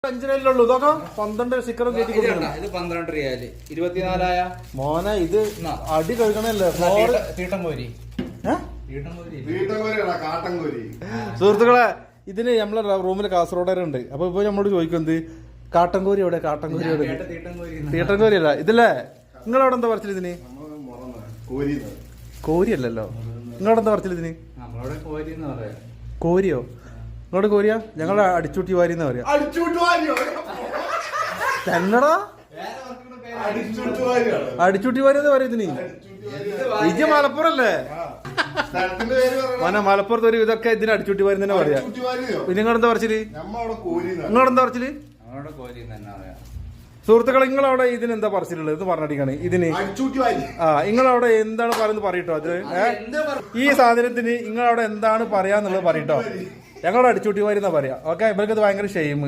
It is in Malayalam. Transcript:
5 ഇതൊക്കെ 12 സ്റ്റിക്കറും കയറ്റി കൊടുക്കണം. ഇത് 12 റിയാല് 24 മോനെ ഇത് അടി കഴുകണല്ലേ. സുഹൃത്തുക്കളെ ഇതിന് നമ്മളെ റൂമിൽ കാസർഗോഡുണ്ട്. അപ്പൊ ഇപ്പൊ നമ്മളോട് ചോദിക്കുന്നത് കാട്ടൻകോരി എവിടെ, കാട്ടൻകോരി എവിടെ? തീട്ടൻകോരി അല്ല ഇതല്ലേ. നിങ്ങളവിടെ എന്താ പറച്ചിൽ ഇതിന്? കോരിയല്ലല്ലോ. നിങ്ങളവിടെ എന്താ പറച്ചിൽ ഇതിന്? കോരിയോ? നിങ്ങളുടെ കോരിയാ? ഞങ്ങളെ അടിച്ചൂട്ടി വാരി എന്നാ പറയാ. എന്നടാ അടിച്ചൂട്ടി വാരി എന്ന് പറയും ഇതിന്. ഇത് മലപ്പുറം അല്ലേ? മലപ്പുറത്ത് ഒരു ഇതൊക്കെ ഇതിന് അടിച്ചൂട്ടി വാരി തന്നെ പറയാ. നിങ്ങളെന്താ പറച്ചില്? നിങ്ങളെന്താ പറച്ചില്? സുഹൃത്തുക്കളെ നിങ്ങളവിടെ ഇതിനെന്താ പറച്ചിലുള്ളത്? ഇത് പറഞ്ഞടിക്കാണ് ഇതിന്. നിങ്ങളവിടെ എന്താണ് പറയുന്നത് പറയട്ടോ. അത് ഈ സാധനത്തിന് നിങ്ങളവിടെ എന്താണ് പറയാന്നുള്ളത് പറയട്ടോ. ഞങ്ങളവിടെ അടിച്ചൂട്ടി വാരി എന്നാ പറയാ. ഓക്കെ, ഇവർക്കത് ഭയങ്കര ഷെയിം.